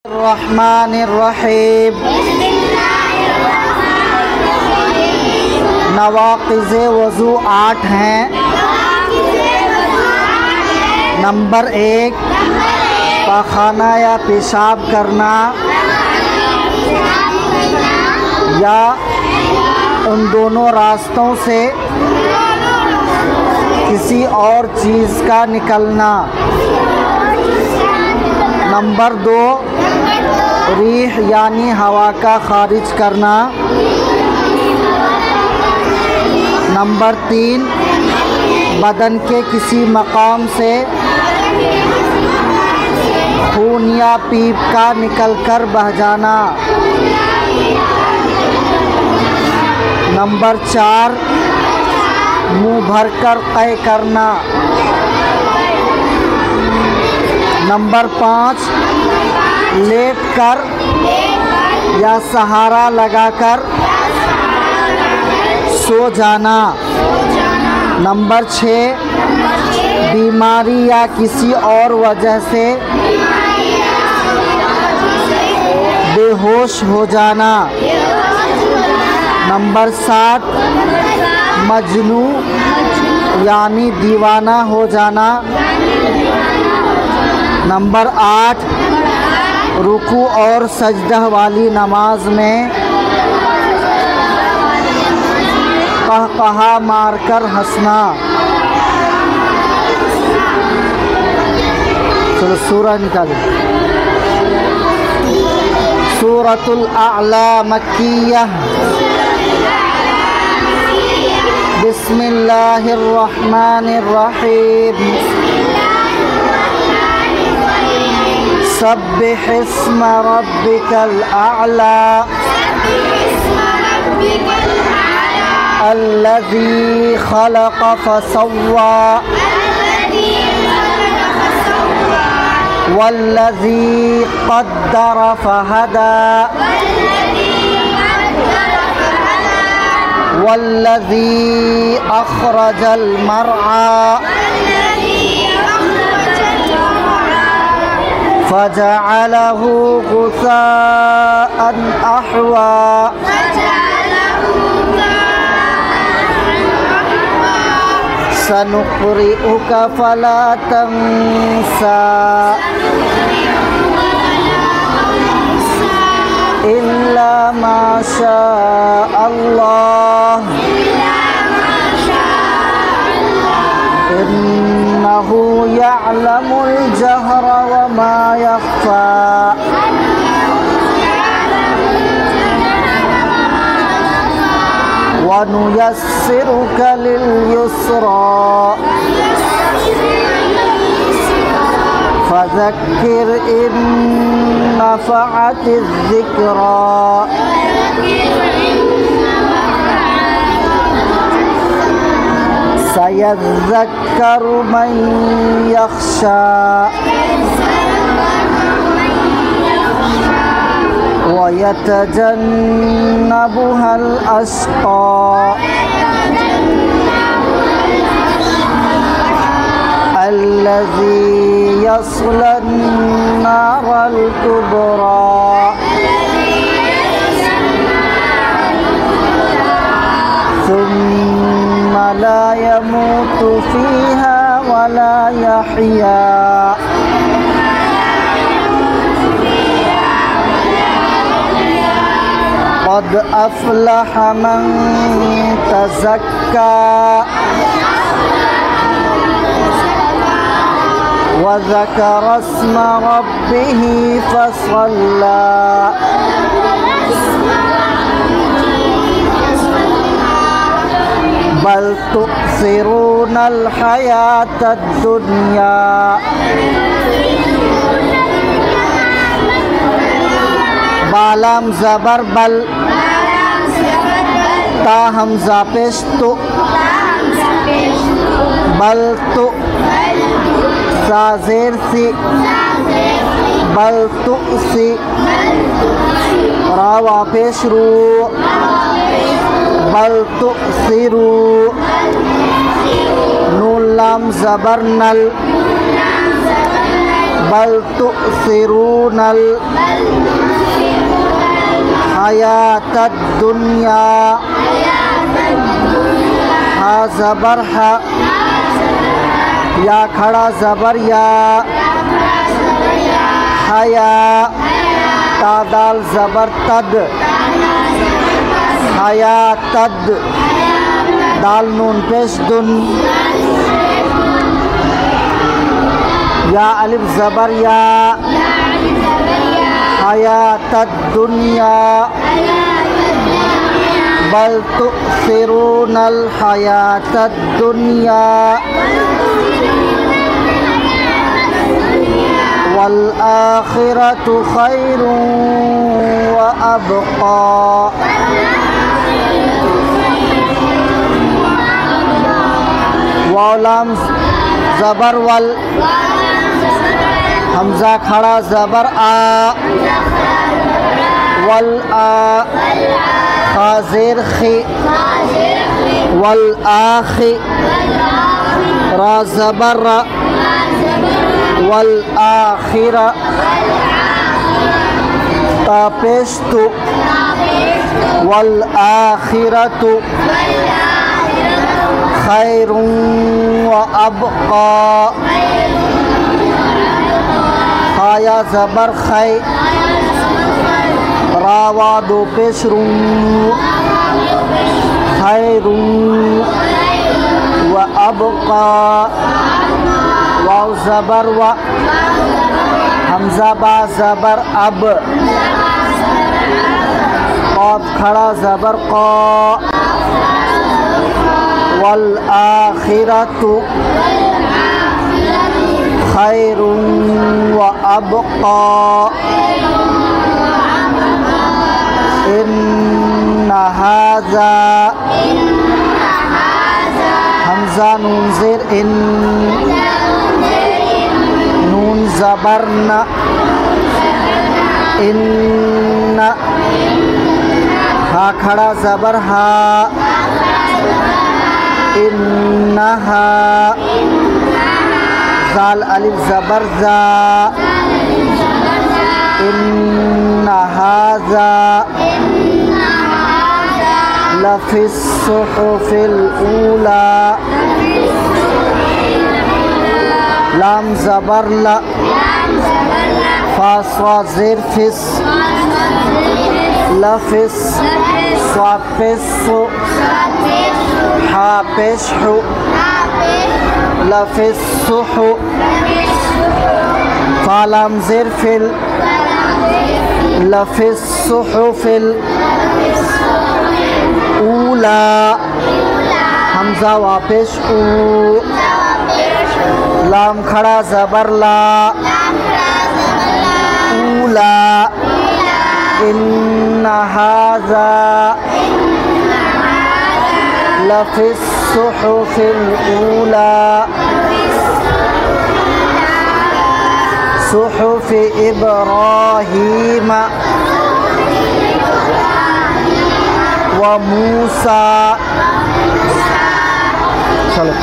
रहमानिर्रहीम। नवाक़िज़े वज़ू 8 हैं। नंबर 1, पाखाना या पेशाब करना या उन दोनों रास्तों से किसी और चीज़ का निकलना। नंबर 2, रीह यानी हवा का खारिज करना। नंबर 3, बदन के किसी मकाम से खून या पीप का निकलकर बह जाना। नंबर 4, मुँह भरकर क़ै करना। नंबर 5, लेटकर या सहारा लगाकर सो जाना। नंबर 6, बीमारी या किसी और वजह से बेहोश हो जाना। नंबर 7, मजनू यानी दीवाना हो जाना। नंबर 8, रुकू और सजदा वाली नमाज में कहकहा मारकर हंसना। चलो सूरह निकालें। सूरतुल आला मक्किय्यह। बिस्मिल्लाहिर रहमानिर रहीम। सब्बिह इस्म रब्बिकल आला अल्लज़ी खलक़ फसव्वा वल्लज़ी क़द्दर फहदा वल्लज़ी अख़रजल मरआ फजअलहु गुसाअन अहवा। सनुक़रिउका फला तंसा इल्ला मा शाअ अल्लाह इन्नहु यअलमुल जहर व मा यख़फ़ा। वनुयस्सिरुका लिल युस्रा फज़क्किर इन नफ़अतिज़ ज़िक्रा। सयज़्ज़क्करु मन यख़्शा वयतजन्नबुहल अश्क़ा अल्लज़ी यस्लन नारल कुबरा। सुम्मा ला यमूतु फ़ीहा वला यहया। क़द अफ़लह मन तज़क्का वज़कर अस्म रब्बिही फ़सल्ला। बल तु'सिरूनल हयातद दुनिया बालाम ज़बर बल ता हमज़ा पेश तो बल तो साज़ेर सी बल तो सी रावा पेश रू बल तो सिरू नून लाम ज़बर नल बल तुसिरूनल हयातद दुनिया हा ज़बर हा या खड़ा ज़बर या हया तादाल ज़बर तद हया तद दाल नून पेश दुन या अलिफ ज़बर या हयातद दुनिया बल तुसिरूनल हयातद दुनिया वल आखिरतु खैरुन व अबक़ा। वाव लाम ज़बर वल हमज़ा खड़ा ज़बर आ वल आ खा ज़ेर खी वल आखि रा ज़बर रा वल आखिरा ता पेश तु वल आखिरतु खैरुन व अबक़ा। खाया ज़बर खै रावा दो पेश रू खैरुन व अबक़ा। वाव ज़बर व हमज़ा बा ज़बर अब क़ाफ खड़ा ज़बर क़ा वल आखिरतु खैरुन व अबक़ा। इन्ना हाज़ा हमज़ा नून ज़ेर इन नून ज़बर न इन्ना हा खड़ा ज़बर हा इन्नहा ज़ाल अलिफ ज़बर ज़ा इन्ना हाज़ा लफ़िस सुहुफ़िल ऊला लाम ज़बर ला फा स्वा ज़ेर फिस लफ़िस स्वा पेश हा पेश हु लफ़िस सुहु फा लाम ज़ेर फिल लफ़िस सुहुफ़िल ऊला हमज़ा वा पेश ऊ लाम खड़ा ज़बर ला ऊला इन्ना हाज़ा लफ़िस सुहुफ़िल ऊला सुहुफ़ि इब्राहीम व मूसा। चलो